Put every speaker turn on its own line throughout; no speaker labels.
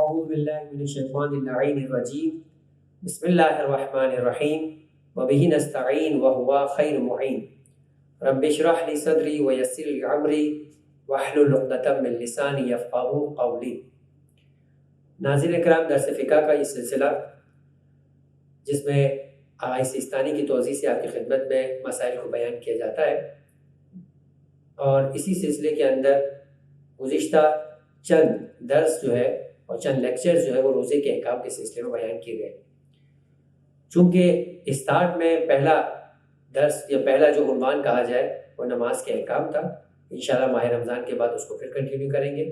اعوذ باللہ من الشیطان اللعین الرجیم بسم اللہ الرحمن الرحیم وبہ نستعین وہو خیر معین رب اشرح لی صدری ویسر لی امری واحلل عقدۃ من لسانی یفقہوا قولی۔ ناظرین کرام، درس فقہ کا یہ سلسلہ جس میں آغائی سیستانی کی توضیح سے آپ کی خدمت میں مسائل کو بیان کیا جاتا ہے، اور اسی سلسلے کے اندر گزشتہ چند درس جو ہے اور چند لیکچر جو ہے وہ روزے کے احکام کے سلسلے میں بیان کیے گئے۔ چونکہ اسٹارٹ میں پہلا درس یا پہلا جو عنوان کہا جائے وہ نماز کے احکام تھا، انشاءاللہ ماہ رمضان کے بعد اس کو پھر کنٹینیو کریں گے،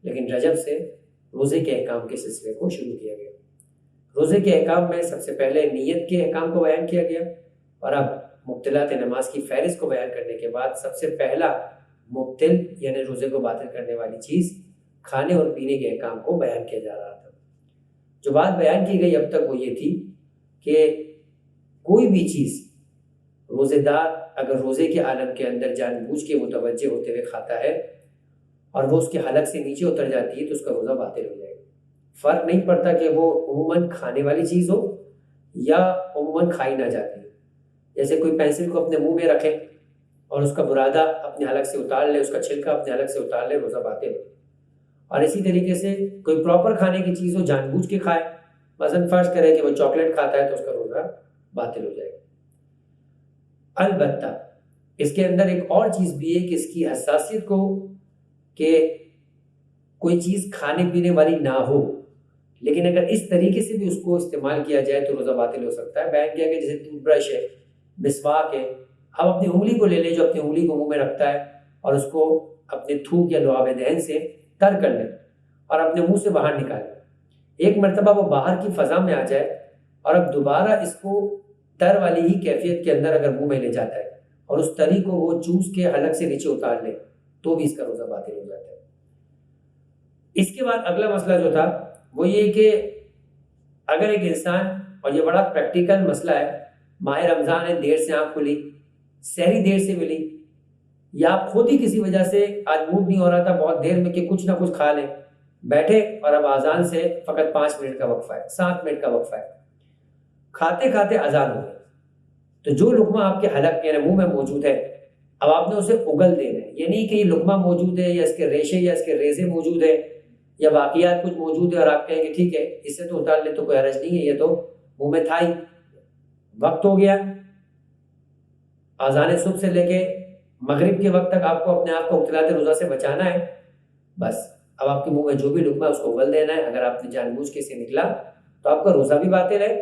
لیکن رجب سے روزے کے احکام کے سلسلے کو شروع کیا گیا۔ روزے کے احکام میں سب سے پہلے نیت کے احکام کو بیان کیا گیا، اور اب مبطلات نماز کی فہرست کو بیان کرنے کے بعد سب سے پہلا مبطل یعنی روزے کو باطل کرنے والی چیز کھانے اور پینے کے احکام کو بیان کیا جا رہا تھا۔ جو بات بیان کی گئی اب تک وہ یہ تھی کہ کوئی بھی چیز روزے دار اگر روزے کے عالم کے اندر جان بوجھ کے متوجہ ہوتے ہوئے کھاتا ہے اور وہ اس کے حلق سے نیچے اتر جاتی ہے تو اس کا روزہ باطل ہو جائے گا۔ فرق نہیں پڑتا کہ وہ عموماً کھانے والی چیز ہو یا عموماً کھائی نہ جاتی ہے۔ جیسے کوئی پینسل کو اپنے منہ میں رکھے اور اس کا برادہ اپنے حلق سے اتار لے، اس کا چھلکا اپنے حلق سے اتار لے، روزہ باطل ہو۔ اور اسی طریقے سے کوئی پراپر کھانے کی چیز ہو جان بوجھ کے کھائے، مثلا فرض کرے کہ وہ چاکلیٹ کھاتا ہے تو اس کا روزہ باطل ہو جائے گا۔ البتہ اس کے اندر ایک اور چیز بھی ہے کہ اس کی حساسیت کو کہ کوئی چیز کھانے پینے والی نہ ہو، لیکن اگر اس طریقے سے بھی اس کو استعمال کیا جائے تو روزہ باطل ہو سکتا ہے۔ بیان کیا کہ جیسے ٹوتھ برش ہے، مسواک ہے، اب اپنی انگلی کو لے لے جو اپنی انگلی کو منہ میں رکھتا ہے اور اس کو اپنے تھوک یا لعاب دہن سے تر کر لے اور اپنے منہ سے باہر نکالے۔ ایک مرتبہ وہ باہر کی فضا میں آ جائے اور اب دوبارہ اس کو تر والی ہی کیفیت کے اندر اگر منہ میں لے جاتا ہے اور اس تری کو وہ چوس کے حلق سے نیچے اتار لے تو بھی اس کا روزہ باطل ہو جاتا ہے۔ اس کے بعد اگلا مسئلہ جو تھا وہ یہ کہ اگر ایک انسان، اور یہ بڑا پریکٹیکل مسئلہ ہے، ماہ رمضان ہے، دیر سے آنکھ کھلی، سحری دیر سے ملی، یا آپ خود ہی کسی وجہ سے آج موڈ نہیں ہو رہا تھا بہت دیر میں کہ کچھ نہ کچھ کھا لیں، بیٹھے اور اب اذان سے فقط 5 منٹ کا وقفہ ہے، 7 منٹ کا وقفہ ہے، کھاتے کھاتے اذان ہو گئی، تو جو لقمہ آپ کے حلق یعنی منہ میں موجود ہے اب آپ نے اسے اگل دینا ہے۔ یہ نہیں کہ یہ لقمہ موجود ہے یا اس کے ریشے یا اس کے ریزے موجود ہے یا باقیات کچھ موجود ہے اور آپ کہیں کہ ٹھیک ہے اس سے تو اتار لے تو کوئی حرج نہیں ہے، یہ تو منہ میں تھا ہی، وقت ہو گیا، اذان صبح سے لے کے مغرب کے وقت تک آپ کو اپنے آپ کو مبتلات روزہ سے بچانا ہے، بس اب آپ کے منہ میں جو بھی لقمہ ہے اس کو اگل دینا ہے۔ اگر آپ نے جان بوجھ کے سے نکلا تو آپ کا روزہ بھی باطل ہے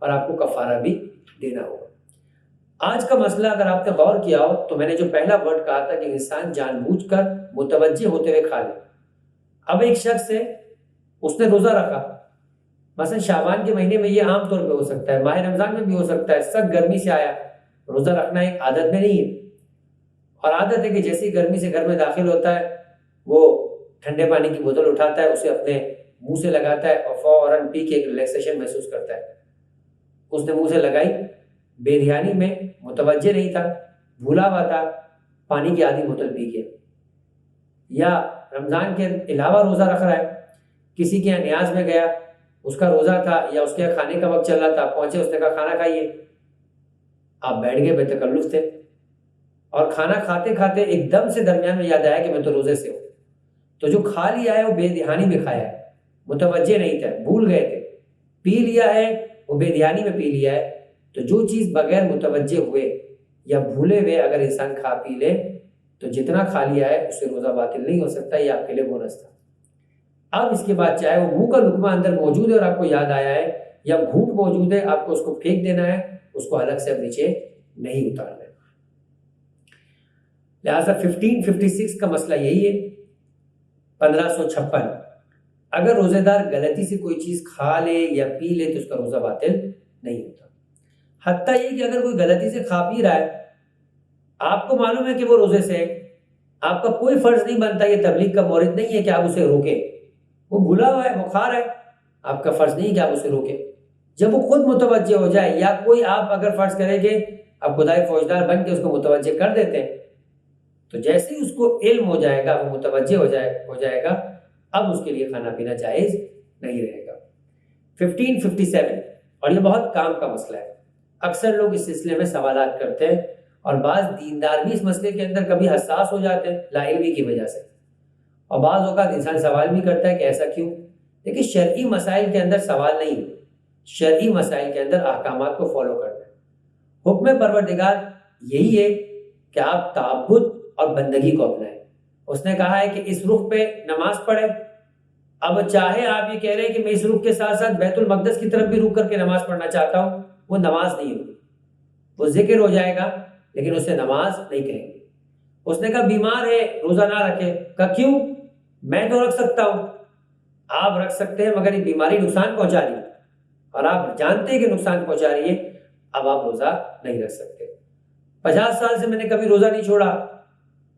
اور آپ کو کفارہ بھی دینا ہوگا۔ آج کا مسئلہ اگر آپ نے غور کیا ہو تو میں نے جو پہلا ورڈ کہا تھا کہ انسان جان بوجھ کر متوجہ ہوتے ہوئے کھا لے، اب ایک شخص ہے اس نے روزہ رکھا، مثلا شعبان کے مہینے میں یہ عام طور پہ ہو سکتا ہے، ماہ رمضان میں بھی ہو سکتا ہے، سخت گرمی سے آیا، روزہ رکھنا ایک عادت میں نہیں ہے، اور عادت ہے کہ جیسی گرمی سے گھر میں داخل ہوتا ہے وہ ٹھنڈے پانی کی بوتل اٹھاتا ہے، اسے اپنے منہ سے لگاتا ہے اور فوراً پی کے ایک ریلیکسیشن محسوس کرتا ہے۔ اس نے منہ سے لگائی، بے دھیانی میں متوجہ نہیں تھا، بھولا ہوا تھا، پانی کی آدھی بوتل پی گیا۔ یا رمضان کے علاوہ روزہ رکھ رہا ہے، کسی کے یہاں نیاز میں گیا، اس کا روزہ تھا یا اس کے یہاں کھانے کا وقت چل رہا تھا، پہنچے، اس نے کہا کھانا کھائیے، آپ بیٹھ گئے، بے تکلف تھے، اور کھانا کھاتے کھاتے ایک دم سے درمیان میں یاد آیا کہ میں تو روزے سے ہوں، تو جو کھا لیا ہے وہ بے دھیانی میں کھایا ہے، متوجہ نہیں تھا، بھول گئے تھے، پی لیا ہے وہ بے دھیانی میں پی لیا ہے۔ تو جو چیز بغیر متوجہ ہوئے یا بھولے ہوئے اگر انسان کھا پی لے تو جتنا کھا لیا ہے اس سے روزہ باطل نہیں ہو سکتا، یہ آپ کے لیے بونس تھا۔ اب اس کے بعد چاہے وہ منہ کا لقمہ اندر موجود ہے اور آپ کو یاد آیا ہے یا گھونٹ موجود ہے، آپ کو اس کو پھینک دینا ہے، اس کو حلق سے اب نیچے نہیں اتارنا ہے۔ لہٰذا 1556 کا مسئلہ یہی ہے، 1556 اگر روزے دار غلطی سے کوئی چیز کھا لے یا پی لے تو اس کا روزہ باطل نہیں ہوتا۔ حتیٰ یہ کہ اگر کوئی غلطی سے کھا پی رہا ہے، آپ کو معلوم ہے کہ وہ روزے سے ہے، آپ کا کوئی فرض نہیں بنتا، یہ تبلیغ کا مورد نہیں ہے کہ آپ اسے روکیں، وہ بھولا ہوا ہے، وہ کھا رہا ہے، آپ کا فرض نہیں کہ آپ اسے روکیں۔ جب وہ خود متوجہ ہو جائے یا کوئی آپ اگر فرض کرے کہ آپ خدائی فوجدار بن کے اس کو متوجہ کر دیتے ہیں تو جیسے ہی اس کو علم ہو جائے گا، وہ متوجہ ہو جائے گا، اب اس کے لیے کھانا پینا جائز نہیں رہے گا۔ 1557 اور یہ بہت کام کا مسئلہ ہے، اکثر لوگ اس سلسلے میں سوالات کرتے ہیں اور بعض دیندار بھی اس مسئلے کے اندر کبھی حساس ہو جاتے ہیں لا علمی کی وجہ سے، اور بعض اوقات انسان سوال بھی کرتا ہے کہ ایسا کیوں؟ لیکن شرعی مسائل کے اندر سوال نہیں ہے، شرعی مسائل کے اندر احکامات کو فالو کرنا ہے۔ حکم پروردگار یہی ہے کہ آپ تعبد اور بندگی کو اپنائیں۔ اس نے کہا ہے کہ اس رخ پہ نماز پڑھیں، اب چاہے آپ یہ کہہ رہے ہیں کہ میں اس رخ کے ساتھ ساتھ بیت المقدس کی طرف بھی رک کر کے نماز پڑھنا چاہتا ہوں، وہ نماز نہیں ہوگی، وہ ذکر ہو جائے گا لیکن اسے نماز نہیں کہیں گے۔ اس نے کہا بیمار ہے روزہ نہ رکھے، کہا کیوں؟ میں تو رکھ سکتا ہوں۔ آپ رکھ سکتے ہیں مگر یہ بیماری نقصان پہنچا رہی ہے اور آپ جانتے ہیں کہ نقصان پہنچا رہی ہے، اب آپ روزہ نہیں رکھ سکتے۔ 50 سال سے میں نے کبھی روزہ نہیں چھوڑا،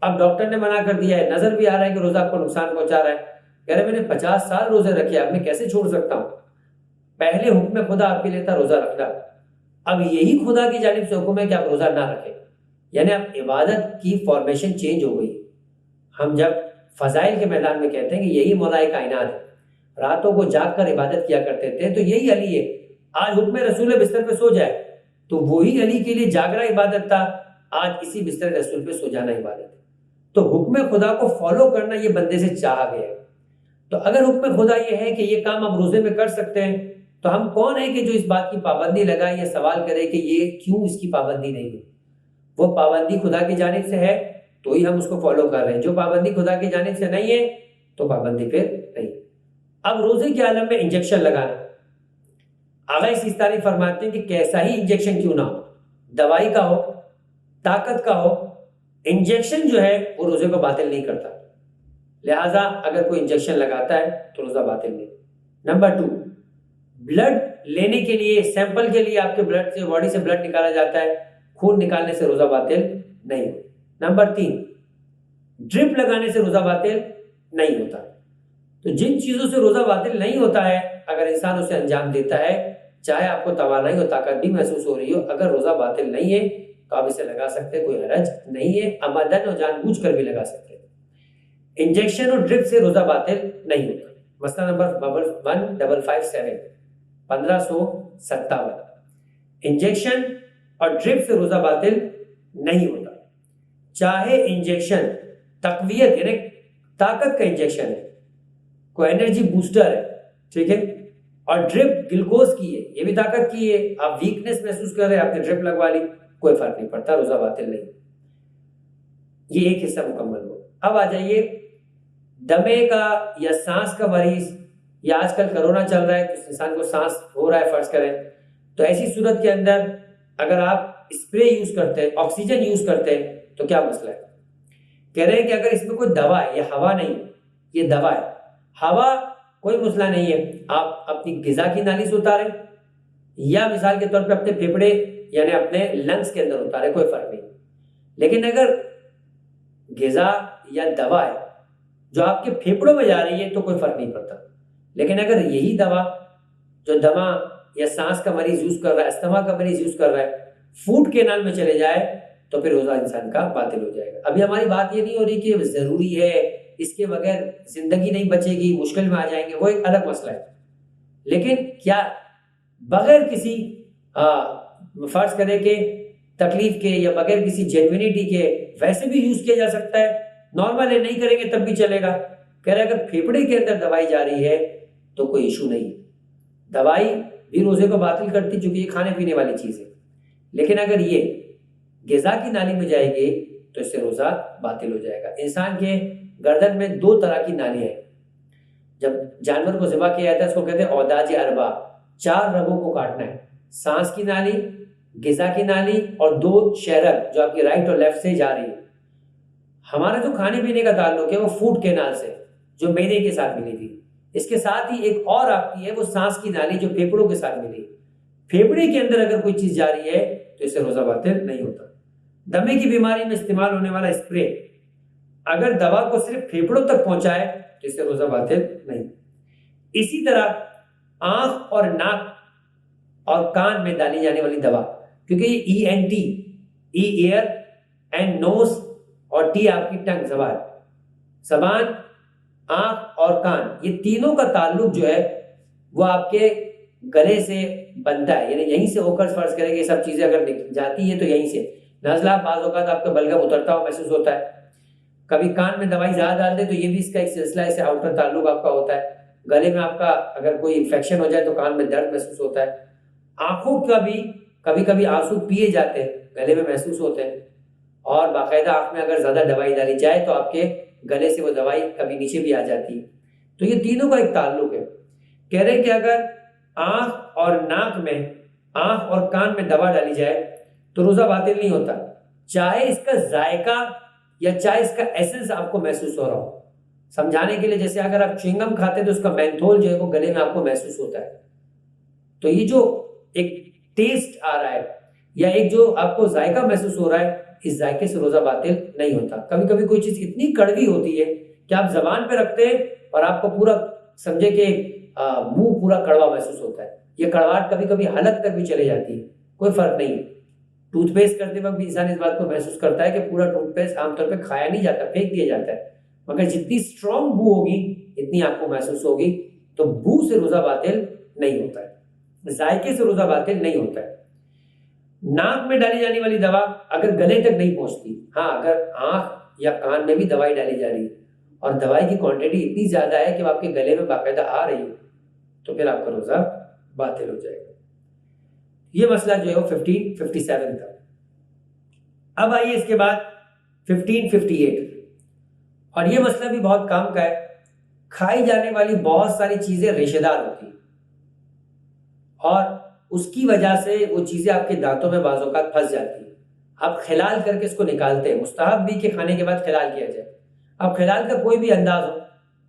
اب ڈاکٹر نے منع کر دیا ہے، نظر بھی آ رہا ہے کہ روزہ آپ کو نقصان پہنچا رہا ہے، کہہ رہے میں نے 50 سال روزے رکھے، اب میں کیسے چھوڑ سکتا ہوں؟ پہلے حکم خدا آپ کے لیے تھا روزہ رکھنا، اب یہی خدا کی جانب سے حکم ہے کہ آپ روزہ نہ رکھیں، یعنی اب عبادت کی فارمیشن چینج ہو گئی۔ ہم جب فضائل کے میدان میں کہتے ہیں کہ یہی مولا کائنات ہے، راتوں کو جاگ کر عبادت کیا کرتے تھے تو یہی علی ہے، آج حکم رسول بستر پہ سو جائے تو وہی علی کے لیے جاگنا عبادت تھا، آج اسی بستر رسول پہ سو جانا عبادت ہے۔ تو حکم خدا کو فالو کرنا یہ بندے سے چاہا گیا ہے۔ تو اگر حکم خدا یہ ہے کہ یہ کام ہم روزے میں کر سکتے ہیں تو ہم کون ہیں کہ جو اس بات کی پابندی لگائے یا سوال کرے کہ یہ کیوں اس کی پابندی نہیں ہے؟ وہ پابندی خدا کی جانب سے ہے تو ہی ہم اس کو فالو کر رہے ہیں، جو پابندی خدا کی جانب سے نہیں ہے تو پابندی پھر نہیں۔ اب روزے کے عالم میں انجیکشن لگانا، آغا سیستانی فرماتے ہیں کہ کیسا ہی انجیکشن کیوں نہ ہو، دوائی کا ہو، طاقت کا ہو، انجیکشن جو ہے وہ روزے کو باطل نہیں کرتا، لہٰذا اگر کوئی انجیکشن لگاتا ہے تو روزہ باطل نہیں۔ نمبر 2، بلڈ لینے کے لیے، سیمپل کے لیے آپ کے بلڈ سے، باڈی سے بلڈ نکالا جاتا ہے، خون نکالنے سے روزہ باطل نہیں ہوتا۔ نمبر 3، ڈرپ لگانے سے روزہ باطل نہیں ہوتا۔ تو جن چیزوں سے روزہ باطل نہیں ہوتا ہے اگر انسان اسے انجام دیتا ہے، چاہے آپ کو توانائی اور طاقت بھی محسوس ہو رہی ہو، اگر روزہ باطل نہیں ہے تو آپ اسے لگا سکتے، کوئی حرج نہیں ہے، عمدن اور جان بوجھ کر بھی لگا سکتے۔ انجیکشن اور ڈرپ سے روزہ باطل نہیں ہوتا۔ مسئلہ نمبر 1557 1557، انجیکشن اور ڈرپ سے روزہ باطل نہیں ہوتا، چاہے انجیکشن تقویت یعنی طاقت کا انجیکشن ہے، کوئی انرجی بوسٹر ہے، ٹھیک ہے، اور ڈرپ گلوکوز کی ہے، یہ بھی طاقت کی ہے، آپ ویکنس محسوس کر رہے ہیں، آپ نے ڈرپ لگوا لی، کوئی فرق نہیں پڑتا، روزہ باطل نہیں۔ یہ ایک حصہ مکمل ہو۔ اب آ جائیے دمے کا یا سانس کا مریض، یا آج کل کرونا چل رہا ہے تو انسان کو سانس ہو رہا ہے فرض کریں، تو ایسی صورت کے اندر اگر آپ اسپرے یوز کرتے ہیں، آکسیجن یوز کرتے ہیں تو کیا مسئلہ ہے؟ کہہ رہے ہیں کہ اگر اس میں کوئی دوا ہے، یہ ہوا نہیں، یہ دوا ہے، ہوا کوئی مسئلہ نہیں ہے، آپ اپنی غذا کی نالی سے اتاریں یا مثال کے طور پہ اپنے پھیپھڑے یعنی اپنے لنگس کے اندر اتاریں، کوئی فرق نہیں۔ لیکن اگر غذا یا دوا ہے جو آپ کے پھیپھڑوں میں جا رہی ہے تو کوئی فرق نہیں پڑتا، لیکن اگر یہی دوا جو دما یا سانس کا مریض یوز کر رہا ہے، استما کا مریض یوز کر رہا ہے، فوڈ کینال میں چلے جائے تو پھر روزہ انسان کا باطل ہو جائے گا۔ ابھی ہماری بات یہ نہیں ہو رہی کہ ضروری ہے، اس کے بغیر زندگی نہیں بچے گی، مشکل میں آ جائیں گے، وہ ایک الگ مسئلہ ہے، لیکن کیا بغیر کسی فرض کرے کہ تکلیف کے یا بغیر کسی جینوینٹی کے ویسے بھی یوز کیا جا سکتا ہے؟ نارمل ہے، نہیں کریں گے تب بھی چلے گا۔ کہہ رہے اگر پھیپھڑے کے اندر دوائی جا رہی ہے تو کوئی ایشو نہیں، دوائی بھی روزے کو باطل کرتی چونکہ یہ کھانے پینے والی چیز ہے، لیکن اگر یہ غذا کی نالی میں جائے گی تو اس سے روزہ باطل ہو جائے گا۔ انسان کے گردن میں 2 طرح کی نالیاں ہیں، جب جانور کو ذبح کیا جاتا ہے اس کو کہتے ہیں اوداج اربع، 4 رگوں کو کاٹنا ہے، سانس کی نالی، غذا کی نالی اور 2 شہرک جو آپ کی رائٹ اور لیفٹ سے جا رہی ہے۔ ہمارا جو کھانے پینے کا تعلق ہے وہ فوڈ کینال سے جو معدے کے ساتھ ملی تھی، اس کے ساتھ ہی ایک اور آپ کی ہے وہ سانس کی نالی جو پھیپھڑوں کے ساتھ ملی۔ پھیپھڑے کے اندر اگر کوئی چیز جا رہی ہے تو اس سے روزہ باطل نہیں ہوتا۔ دمے کی بیماری میں استعمال ہونے والا اسپرے اگر دوا کو صرف پھیپھڑوں تک پہنچائے تو اس سے روزہ باطل نہیں۔ اسی طرح آنکھ اور ناک اور کان میں ڈالی جانے والی دوا، کیونکہ یہ ENT، ای ایئر اینڈ نوز اور ٹی آپ کی ٹنگ زبان، آنکھ اور کان، یہ تینوں کا تعلق جو ہے وہ آپ کے گلے سے بنتا ہے، یعنی یہیں سے ہو کر فرض کریں کہ یہ سب چیزیں اگر جاتی ہے تو یہیں سے نزلہ، بعض اوقات آپ کا بلغم اترتا ہوا محسوس ہوتا ہے، کبھی کان میں دوائی زیادہ ڈال دے تو یہ بھی اس کا ایک سلسلہ ہے، اس سے آؤٹر تعلق آپ کا ہوتا ہے، گلے میں آپ کا اگر کوئی انفیکشن ہو جائے تو کان میں درد محسوس ہوتا ہے، آنکھوں کا بھی کبھی کبھی آنسو پیے جاتے ہیں گلے میں محسوس ہوتے ہیں، اور باقاعدہ آنکھ میں اگر زیادہ دوائی ڈالی جائے تو آپ کے گلے سے وہ دوائی کبھی نیچے بھی آ جاتی ہے۔ تو یہ تینوں کا ایک تعلق ہے۔ کہہ رہے ہیں کہ اگر آنکھ اور ناک میں، آنکھ اور کان میں دوا ڈالی جائے تو روزہ باطل نہیں ہوتا، چاہے اس کا ذائقہ یا چاہے اس کا ایسنس آپ کو محسوس ہو رہا ہو۔ سمجھانے کے لیے جیسے اگر آپ چوئنگم کھاتے تو اس کا مینتھول جو ہے وہ گلے میں آپ کو محسوس ہوتا ہے، تو یہ جو ایک ٹیسٹ آ رہا ہے یا ایک جو آپ کو ذائقہ محسوس ہو رہا ہے، اس ذائقے سے روزہ باطل نہیں ہوتا۔ کبھی کبھی کوئی چیز اتنی کڑوی ہوتی ہے کہ آپ زبان پہ رکھتے ہیں اور آپ کو پورا سمجھے کہ منہ پورا کڑوا محسوس ہوتا ہے، یہ کڑواہٹ کبھی کبھی حلق تک بھی چلے جاتی ہے، کوئی فرق نہیں ہے۔ ٹوتھ پیسٹ کرتے وقت بھی انسان اس بات کو محسوس کرتا ہے کہ پورا ٹوتھ پیسٹ عام طور پہ کھایا نہیں جاتا، پھینک دیا جاتا ہے، مگر جتنی اسٹرانگ بو ہوگی اتنی آپ کو محسوس ہوگی۔ تو بو سے روزہ باطل نہیں ہوتا ہے، ذائقے سے روزہ باطل نہیں ہوتا ہے۔ ناک میں ڈالی جانے والی دوا اگر گلے تک نہیں پہنچتی، ہاں اگر آنکھ یا کان میں بھی دوائی ڈالی جا رہی ہے اور دوائی کی کوانٹٹی اتنی زیادہ ہے کہ آپ کے گلے میں باقاعدہ آ رہی ہے تو پھر آپ کا روزہ باطل ہو جائے گا۔ یہ مسئلہ جو ہے وہ 1557 تھا۔ اب آئیے اس کے بعد 1558، اور یہ مسئلہ بھی بہت کام کا ہے۔ کھائی جانے والی بہت ساری چیزیں ریشے دار ہوتی ہیں اور اس کی وجہ سے وہ چیزیں آپ کے دانتوں میں بعض اوقات پھنس جاتی ہیں، آپ خلال کر کے اس کو نکالتے ہیں۔ مستحب بھی کہ کھانے کے بعد خلال کیا جائے۔ اب خلال کا کوئی بھی انداز ہو،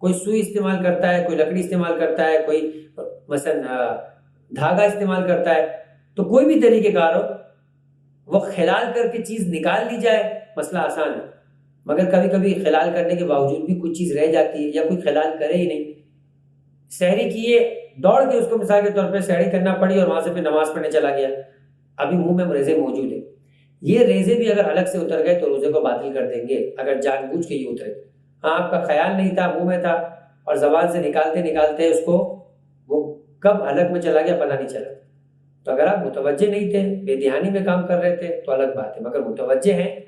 کوئی سوئی استعمال کرتا ہے، کوئی لکڑی استعمال کرتا ہے، کوئی مثلا دھاگا استعمال کرتا ہے، تو کوئی بھی طریقہ کار ہو، وہ خلال کر کے چیز نکال لی جائے، مسئلہ آسان ہے۔ مگر کبھی کبھی خلال کرنے کے باوجود بھی کچھ چیز رہ جاتی ہے یا کوئی خلال کرے ہی نہیں، سحری کیے، دوڑ کے اس کو مثال کے طور پہ سحری کرنا پڑی اور وہاں سے پھر نماز پڑھنے چلا گیا، ابھی منہ میں ریزے موجود ہیں، یہ ریزے بھی اگر الگ سے اتر گئے تو روزے کو باطل کر دیں گے اگر جان بوجھ کے یہ اترے۔ ہاں آپ کا خیال نہیں تھا، منہ میں تھا اور زبان سے نکالتے نکالتے اس کو وہ کب حلق میں چلا گیا پتہ نہیں چلا، تو اگر آپ متوجہ نہیں تھے، بے دھیانی میں کام کر رہے تھے تو الگ بات ہے، مگر متوجہ ہیں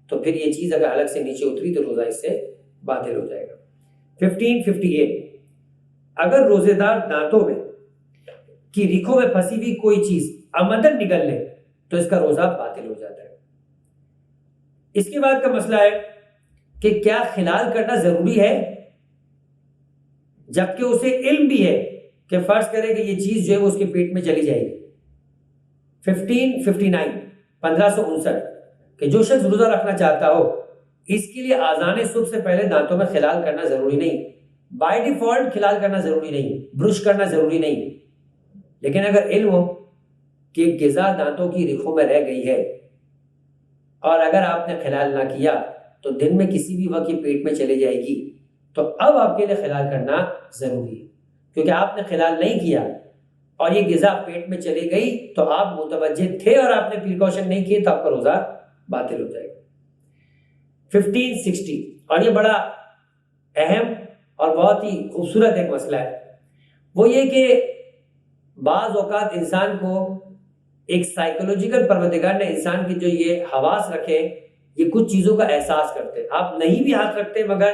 تو پھر یہ چیز اگر الگ سے نیچے اتری تو روزہ اس سے باطل ہو جائے گا۔ 1558، اگر روزے دار دانتوں میں کی ریکھوں میں پھنسی ہوئی کوئی چیز عمدن نکل لے تو اس کا روزہ باطل ہو جاتا ہے۔ اس کے بعد کا مسئلہ ہے کہ کیا خلال کرنا ضروری ہے، جبکہ اسے علم بھی ہے کہ فرض کرے کہ یہ چیز جو ہے وہ اس کے پیٹ میں چلی جائے گی۔ 1559 کہ جو شخص روزہ رکھنا چاہتا ہو اس کے لیے آذان صبح سے پہلے دانتوں میں خلال کرنا ضروری نہیں، بائی ڈیفالٹ خلال کرنا ضروری نہیں، برش کرنا ضروری نہیں، لیکن اگر علم ہو کہ غذا دانتوں کی ریخوں میں رہ گئی ہے اور اگر آپ نے خلال نہ کیا تو دن میں کسی بھی وقت یہ پیٹ میں چلے جائے گی، تو اب آپ کے لیے خلال کرنا ضروری ہے، کیونکہ آپ نے خلال نہیں کیا اور یہ غذا پیٹ میں چلی گئی تو آپ متوجہ تھے اور آپ نے پریکاشن نہیں کیے تو آپ کا روزہ باطل ہو جائے گا۔ 1560، اور یہ بڑا اہم اور بہت ہی خوبصورت ایک مسئلہ ہے، وہ یہ کہ بعض اوقات انسان کو ایک سائیکولوجیکل پروردگار نے انسان کی جو یہ حواس رکھے، یہ کچھ چیزوں کا احساس کرتے ہیں۔ آپ نہیں بھی ہاتھ رکھتے مگر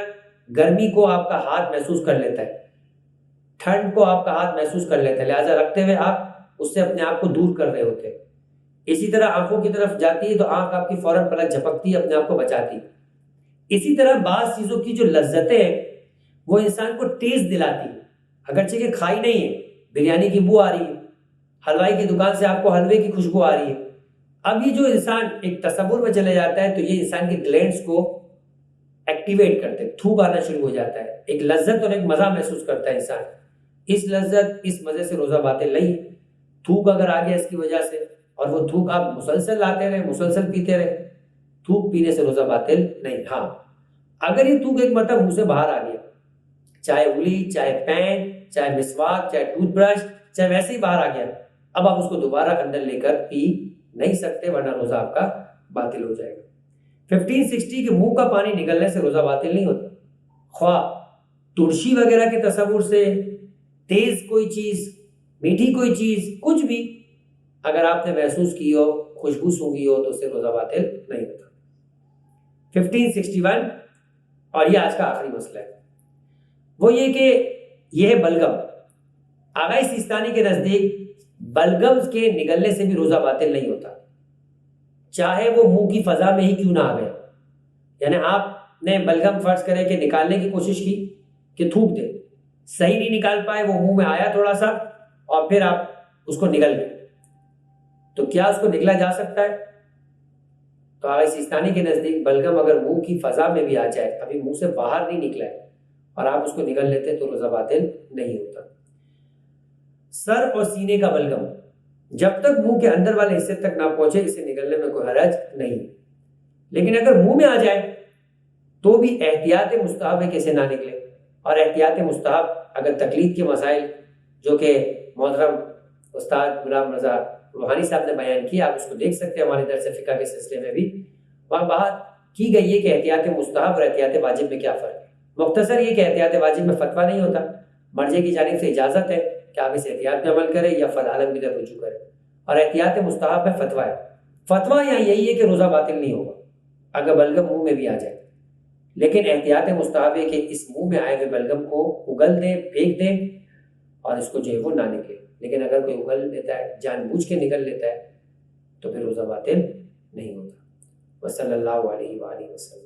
گرمی کو آپ کا ہاتھ محسوس کر لیتا ہے، ٹھنڈ کو آپ کا ہاتھ محسوس کر لیتا ہے، لہٰذا رکھتے ہوئے آپ اس سے اپنے آپ کو دور کر رہے ہوتے ہیں۔ اسی طرح آنکھوں کی طرف جاتی ہے تو آنکھ آپ کی فوراً پلک جھپکتی ہے، اپنے آپ کو بچاتی ہے۔ اسی طرح بعض چیزوں کی جو لذتیں ہیں وہ انسان کو ٹیسٹ دلاتی ہے، اگرچہ کہ کھائی نہیں ہے، بریانی کی بو آ رہی ہے، حلوائی کی دکان سے آپ کو حلوے کی خوشبو آ رہی ہے، اب یہ جو انسان ایک تصور میں چلے جاتا ہے تو یہ انسان کی گلینڈز کو ایکٹیویٹ کرتے ہیں، تھوک آنا شروع ہو جاتا ہے، ایک لذت اور ایک مزہ محسوس کرتا ہے انسان۔ اس لذت اس مزے سے روزہ باطل نہیں، تھوک اگر آ گیا اس کی وجہ سے اور وہ تھوک آپ مسلسل لاتے رہے، مسلسل پیتے رہے، تھوک پینے سے روزہ باطل نہیں۔ ہاں اگر یہ تھوک ایک مرتبہ منہ سے باہر آ گیا، چاہے انگلی، چاہے پین، چاہے مسواک، چاہے ٹوتھ برش، چاہے ویسے ہی باہر آ گیا، اب آپ اس کو دوبارہ اندر لے کر پی نہیں سکتے ورنہ روزہ آپ کا باطل ہو جائے گا۔ 1560 کے منہ کا پانی نکلنے سے روزہ باطل نہیں ہوتا، خواہ تلسی وغیرہ کے تصور سے تیز کوئی چیز، میٹھی کوئی چیز، کچھ بھی اگر آپ نے محسوس کی ہو، خوشبو سونگھی ہو، تو اس سے روزہ باطل نہیں ہوتا۔ 1561 اور یہ آج کا آخری مسئلہ ہے، وہ یہ کہ یہ ہے بلغم۔ آغا سیستانی کے نزدیک بلغم کے نگلنے سے بھی روزہ باطل نہیں ہوتا، چاہے وہ منہ کی فضا میں ہی کیوں نہ آ گئے۔ یعنی آپ نے بلغم فرض کرے کہ نکالنے کی کوشش کی کہ تھوک دے، صحیح نہیں نکال پائے، وہ منہ میں آیا تھوڑا سا اور پھر آپ اس کو نگل گئے، تو کیا اس کو نگلا جا سکتا ہے؟ تو آغا سیستانی کے نزدیک بلغم اگر منہ کی فضا میں بھی آ جائے، ابھی منہ سے باہر نہیں نکلا ہے اور آپ اس کو نگل لیتے تو روزہ باطل نہیں ہوتا۔ سر اور سینے کا بلغم جب تک منہ کے اندر والے حصے تک نہ پہنچے اسے نگلنے میں کوئی حرج نہیں، لیکن اگر منہ میں آ جائے تو بھی احتیاط مستحب ہے کہ اسے نہ نکلے۔ اور احتیاط مستحب اگر تقلید کے مسائل جو کہ محترم استاد غلام رضا روحانی صاحب نے بیان کیا، آپ اس کو دیکھ سکتے ہیں ہمارے درس فقہ کے سلسلے میں بھی، وہاں بات کی گئی ہے کہ احتیاط مستحب اور احتیاط واجب میں کیا فرق ہے۔ مختصر یہ کہ احتیاط واجب میں فتویٰ نہیں ہوتا، مرجع کی جانب سے اجازت ہے کہ آپ اس احتیاط پہ عمل کریں یا فی العالم کی طرف رجوع کریں، اور احتیاط مستحب میں فتویٰ ہے۔ فتویٰ یہاں یہی ہے کہ روزہ باطل نہیں ہوگا اگر بلغم منہ میں بھی آ جائے، لیکن احتیاط مستحب ہے کہ اس منہ میں آئے ہوئے بلغم کو اگل دیں، پھینک دیں اور اس کو جو ہے وہ نہ نکلے۔ لیکن اگر کوئی اگل لیتا ہے، جان بوجھ کے نکل لیتا ہے، تو پھر روزہ باطل نہیں ہوتا۔ وصلی اللہ علیہ وآلہ وسلم۔